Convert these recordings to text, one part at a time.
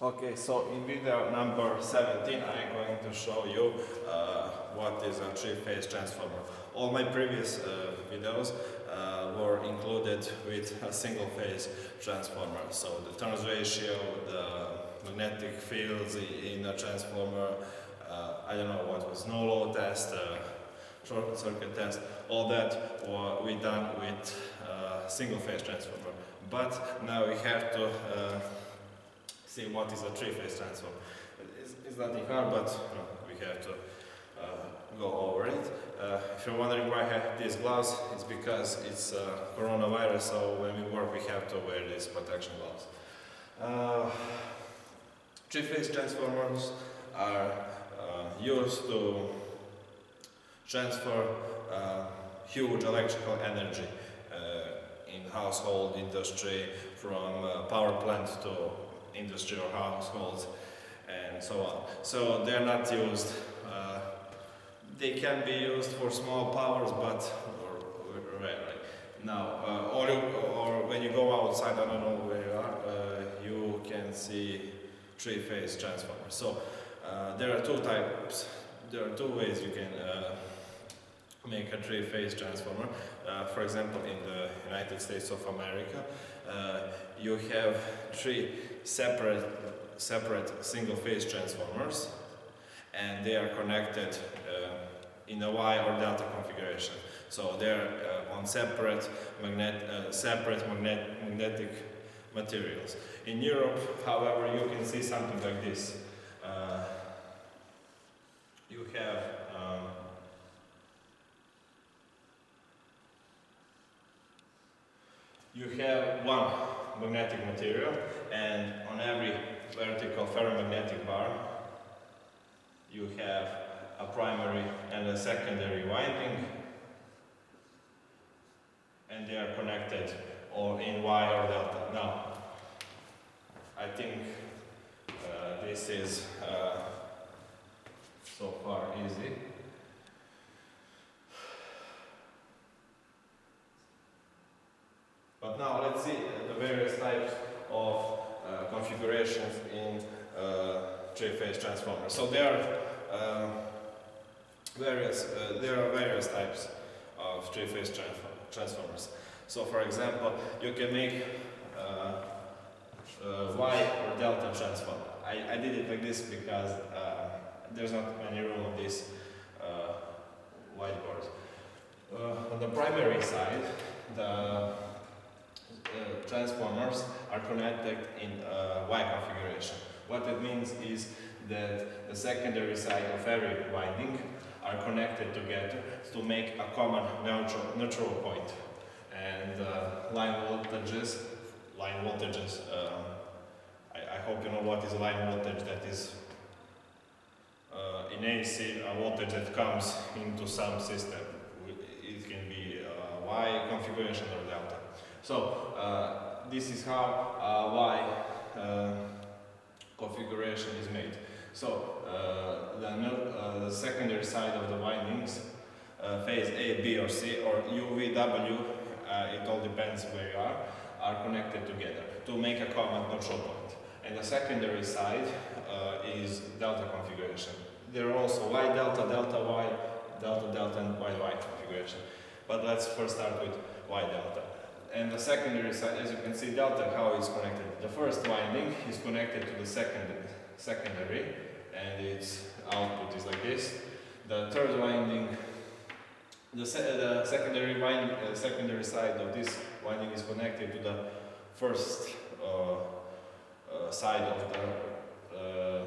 Okay, so in video number 17 I'm going to show you what is a three-phase transformer. All my previous videos were included with a single-phase transformer. So the turns ratio, the magnetic fields in a transformer, I don't know what was, no load test, short circuit test, all that we done with single-phase transformer. But now we have to see what is a three-phase transformer. It's nothing hard, but we have to go over it. If you're wondering why I have these gloves, it's because it's coronavirus, so when we work we have to wear these protection gloves. Three-phase transformers are used to transfer huge electrical energy in household industry, from power plant to industry or households and so on. So they're not used, they can be used for small powers, but rarely. Now, or when you go outside, I don't know where you are, you can see three-phase transformers. So there are two types, there are two ways you can make a three-phase transformer. For example, in the United States of America, you have three separate single-phase transformers, and they are connected in a Y or delta configuration. So they're on separate magnetic materials. In Europe, however, you can see something like this. You have one magnetic material, and on every vertical ferromagnetic bar you have a primary and a secondary winding, and they are connected or in Y or delta. Now, I think this is so far easy. But now let's see the various types of configurations in three-phase transformers. So there are various types of three-phase transformers. So for example, you can make Y or delta transformer. I did it like this because there's not any room on this whiteboard. On the primary side, the transformers are connected in Y configuration. What it means is that the secondary side of every winding are connected together to make a common neutral point. And line voltages, I hope you know what is line voltage. That is in AC a voltage that comes into some system. It can be Y configuration or delta. So this is how Y configuration is made. So the secondary side of the windings, phase A, B or C or U, V, W, it all depends where you are connected together to make a common neutral point. And the secondary side is delta configuration. There are also Y delta, delta Y, delta delta and Y Y configuration. But let's first start with Y delta. And the secondary side, as you can see, delta, how it's connected. The first winding is connected to the secondary, and its output is like this. The third winding, the secondary side of this winding is connected to the first side of the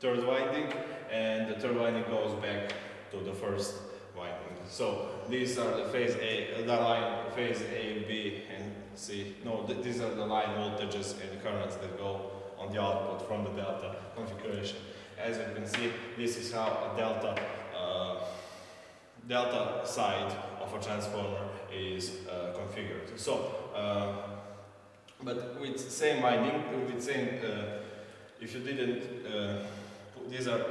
third winding, and the third winding goes back to the first winding. So these are the phase A, B, and C. No, these are the line voltages and currents that go on the output from the delta configuration. As you can see, this is how a delta side of a transformer is configured. So, but with same winding, if you didn't, these are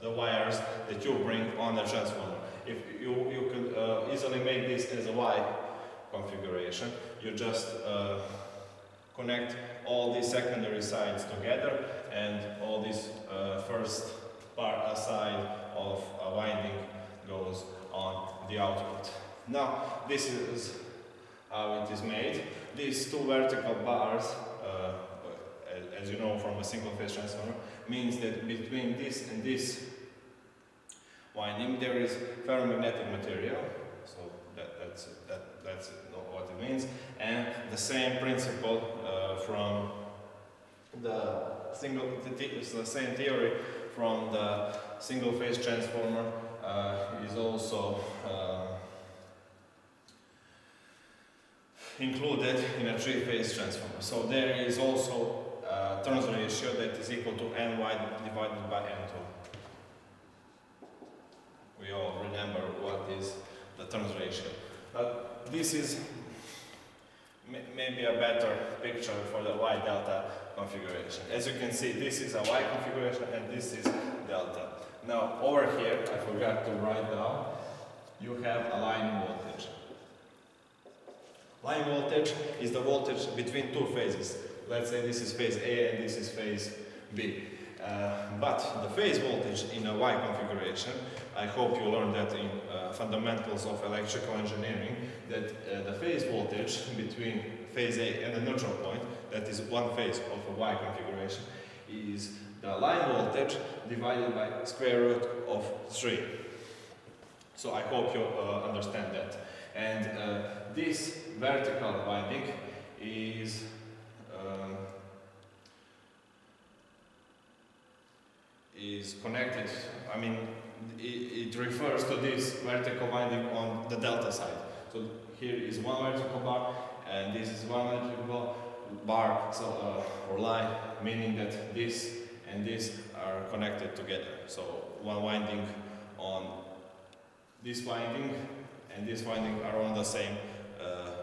the wires that you bring on the transformer. If you could easily make this as a Y configuration, you just connect all these secondary sides together, and all this first side of a winding goes on the output. Now this is how it is made. These two vertical bars, as you know from a single phase transformer, means that between this and this winding there is ferromagnetic material. So that's what it means. And the same principle from the same theory from the single phase transformer is also included in a three-phase transformer. So there is also a turns ratio that is equal to Ny divided by N2. We all remember what is the turns ratio. But this is maybe a better picture for the Y delta configuration. As you can see, this is a Y configuration and this is delta. Now over here, I forgot to write down, you have a line voltage. Line voltage is the voltage between two phases. Let's say this is phase A and this is phase B. But the phase voltage in a Y configuration, I hope you learned that in fundamentals of electrical engineering, that the phase voltage between phase A and the neutral point, that is one phase of a Y configuration, is the line voltage divided by square root of 3. So I hope you understand that. And this vertical winding is connected, I mean, it refers to this vertical winding on the delta side. So here is one vertical bar and this is one vertical bar, so or line, meaning that this and this are connected together. So one winding on this winding and this winding are on the same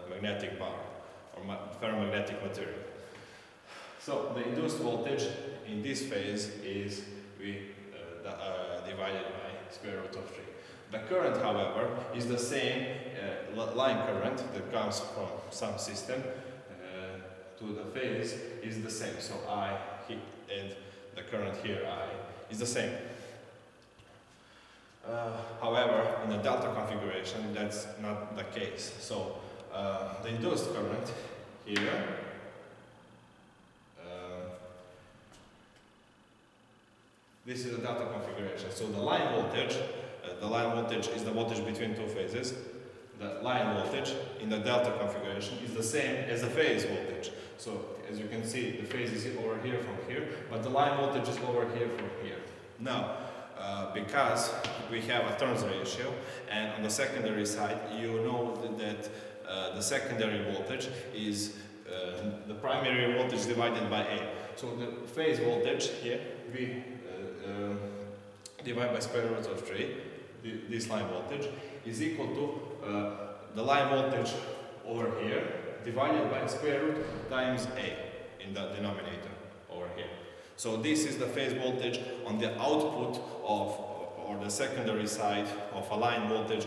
magnetic bar or ferromagnetic material. So the induced voltage in this phase is divided by square root of 3. The current, however, is the same line current that comes from some system to the phase is the same. So I and the current here I is the same. However, in the delta configuration, that's not the case. So the induced current here this is a delta configuration. So the line voltage is the voltage between two phases. The line voltage in the delta configuration is the same as the phase voltage. So as you can see, the phase is over here from here, but the line voltage is over here from here. Now, because we have a turns ratio, and on the secondary side, you know that the secondary voltage is the primary voltage divided by A. So the phase voltage here, we divide by square root of 3, this line voltage, is equal to the line voltage over here divided by square root times A in the denominator over here. So this is the phase voltage on the output of, or the secondary side of a line voltage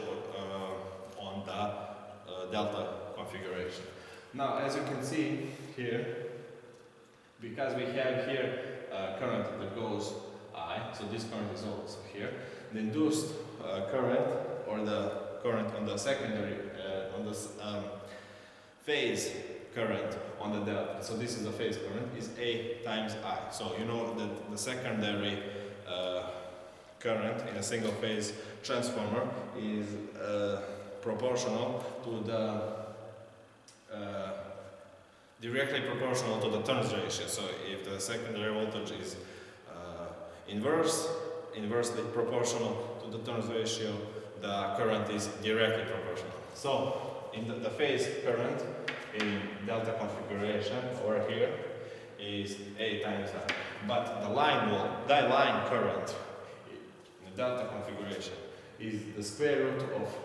on the delta configuration. Now, as you can see here, because we have here current that goes I, so this current is also here, the induced current, or the current on the secondary, on the phase current on the delta, so this is the phase current, is A times I. So you know that the secondary current in a single phase transformer is proportional to the directly proportional to the turns ratio. So if the secondary voltage is inversely proportional to the turns ratio, the current is directly proportional. So in the phase current in delta configuration over here is A times I. But the line current in the delta configuration is the square root of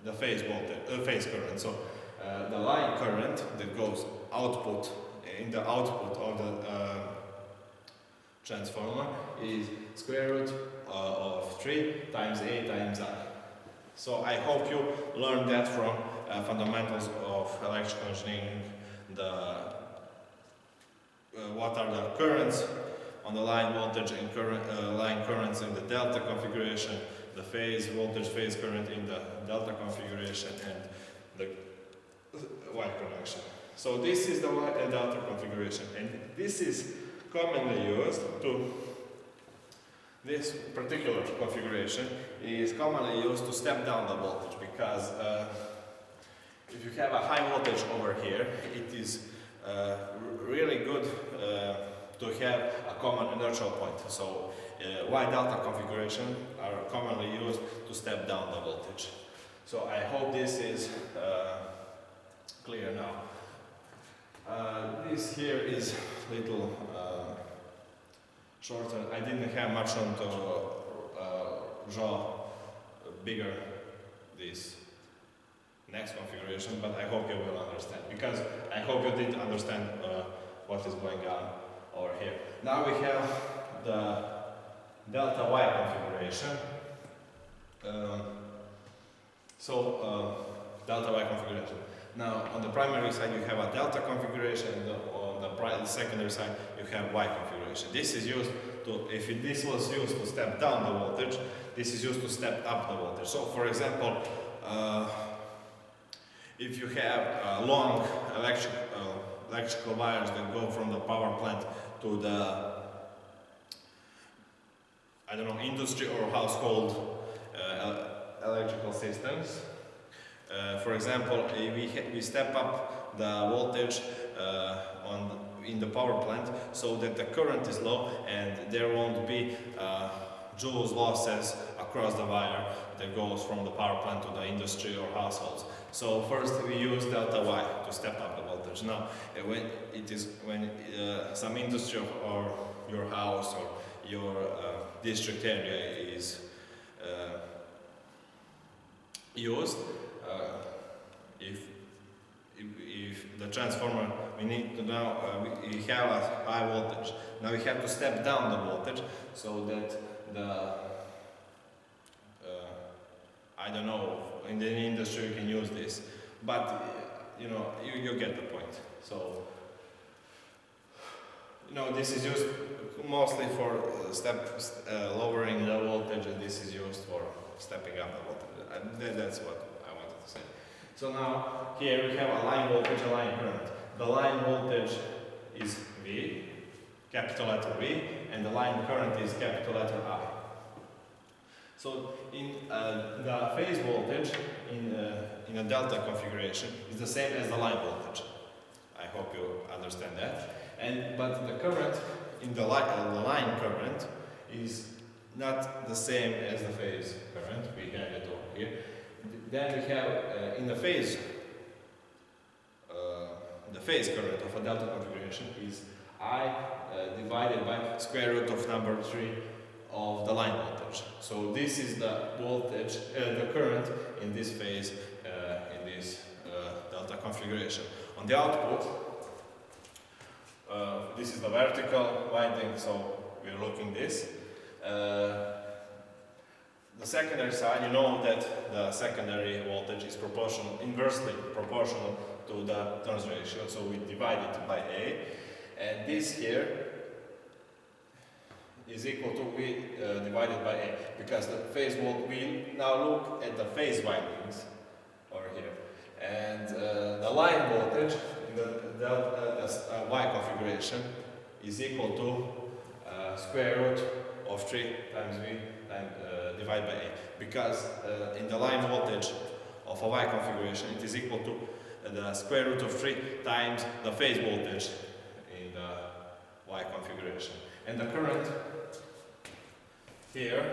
the phase voltage, phase current. So the line current that goes output in the output of the transformer is square root of 3 times A times I. So I hope you learned that from fundamentals of electrical engineering, what are the currents on the line voltage and line currents in the delta configuration, the phase voltage, phase current in the delta configuration, and the Y connection. So this is the Y and delta configuration, and this is commonly used to, this particular configuration is commonly used to step down the voltage, because if you have a high voltage over here, it is really good to have a common inertial point. So Y delta configuration are commonly used to step down the voltage. So I hope this is clear now. This here is little shorter. I didn't have much room to draw bigger this next configuration, but I hope you will understand, because I hope you did understand what is going on over here. Now we have the delta Y configuration. Delta Y configuration. Now on the primary side you have a delta configuration, and on the secondary side you have Y configuration. This is used to, if this was used to step down the voltage, this is used to step up the voltage. So for example, if you have long electrical wires that go from the power plant to the, I don't know, industry or household electrical systems. For example, we step up the voltage in the power plant so that the current is low and there won't be joules losses across the wire that goes from the power plant to the industry or households. So first we use delta Y to step up the voltage. Now, when some industry or your house or your district area is used, if the transformer, we need to now, we have a high voltage. Now we have to step down the voltage so that I don't know, in the industry you can use this, but you know, you get the point. So, you know, this is used mostly for lowering the voltage, and this is used for stepping up the voltage. That's what I wanted to say. So now, here we have a line voltage, a line current. The line voltage is V, capital letter V, and the line current is capital letter I. So in the phase voltage in a delta configuration is the same as the line voltage. I hope you understand that. But the current in the line current is not the same as the phase current. We have it over here. Then we have in the phase current of a delta configuration is I divided by square root of number 3 of the line voltage. So this is the voltage, the current in this phase, in this delta configuration. On the output, this is the vertical winding, so we're looking this. The secondary side, you know that the secondary voltage is inversely proportional to the turns ratio, so we divide it by A, and this here is equal to V divided by A, because the phase voltage, we now look at the phase windings over here, and the line voltage in the Y configuration is equal to square root of 3 times V divided by A, because in the line voltage of a Y configuration it is equal to the square root of 3 times the phase voltage in the Y configuration. And the current here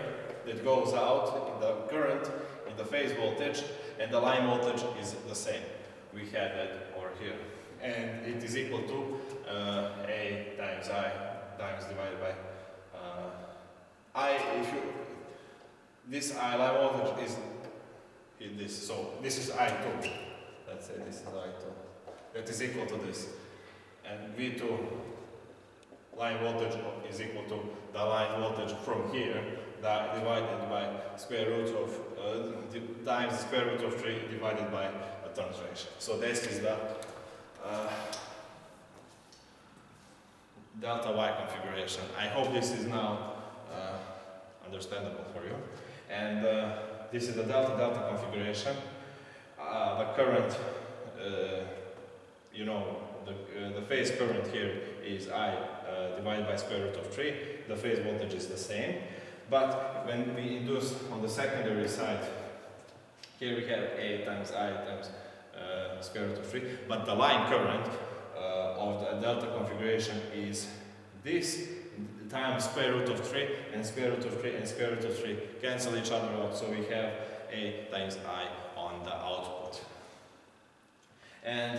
that goes out, the current in the phase voltage and the line voltage is the same. We have that over here. And it is equal to A times I times divided by I. This I line voltage is in this, so this is I2. Let's say this is I2. That is equal to this. And V2 line voltage is equal to the line voltage from here, divided by square root of times the square root of 3 divided by turns ratio. So this is the delta Y configuration. I hope this is now understandable for you. And this is the delta configuration. The current, you know, the phase current here is I divided by square root of 3. The phase voltage is the same. But when we induce on the secondary side, here we have A times I times square root of 3. But the line current of the delta configuration is this times square root of 3 and square root of 3 and square root of 3 cancel each other out, so we have A times I on the output. And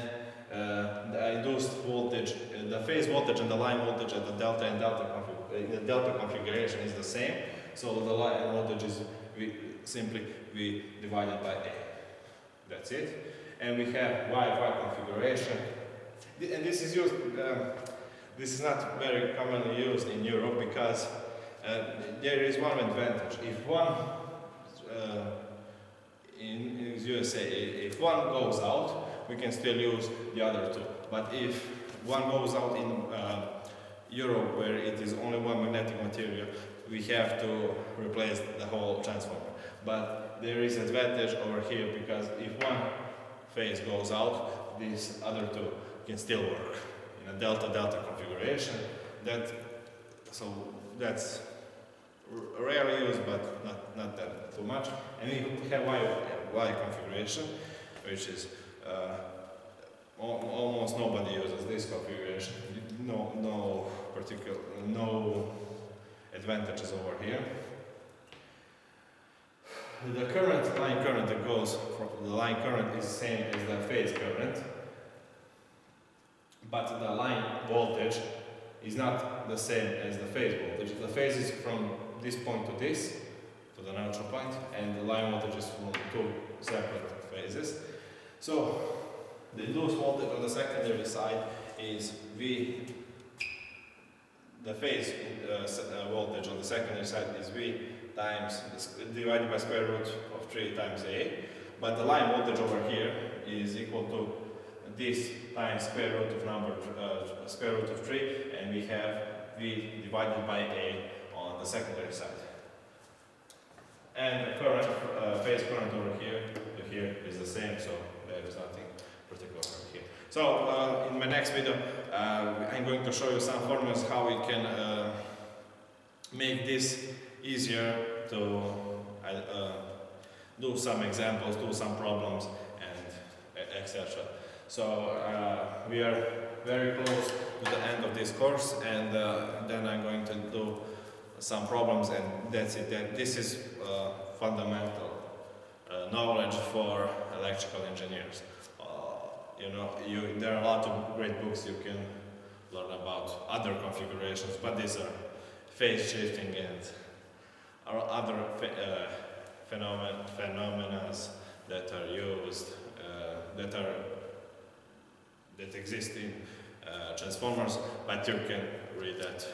the induced voltage, the phase voltage and the line voltage at the delta and delta configuration is the same, so the line voltage is simply we divided by A. That's it. And we have Y configuration, and this is used. This is not very commonly used in Europe because there is one advantage. If one in USA, if one goes out, we can still use the other two. But if one goes out in Europe, where it is only one magnetic material, we have to replace the whole transformer. But there is advantage over here because if one phase goes out, these other two can still work in a delta configuration. That's rarely used, but not that too much. And we have Y configuration, which is almost nobody uses this configuration. No advantages over here. The line current that goes from the line current is the same as the phase current, but the line voltage is not the same as the phase voltage. The phase is from this point to this, to the neutral point, and the line voltage is from two separate phases. So the induced voltage on the secondary side is V. The phase voltage on the secondary side is V times divided by square root of 3 times A, but the line voltage over here is equal to this times square root of 3, and we have V divided by A on the secondary side. And the current, phase current over here is the same, so there is nothing particular over here. So in my next video, I'm going to show you some formulas how we can make this easier to do some examples, do some problems, and etc. So we are very close to the end of this course, and then I'm going to do some problems, and that's it. This is fundamental knowledge for electrical engineers. There are a lot of great books you can learn about other configurations, but these are phase shifting and other phenomena that are used, that exist in transformers, but you can read that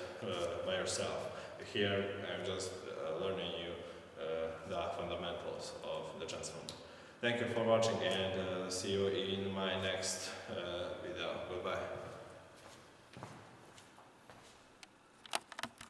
by yourself. Here I'm just learning you the fundamentals of the transformer. Thank you for watching, and see you in my next video. Goodbye.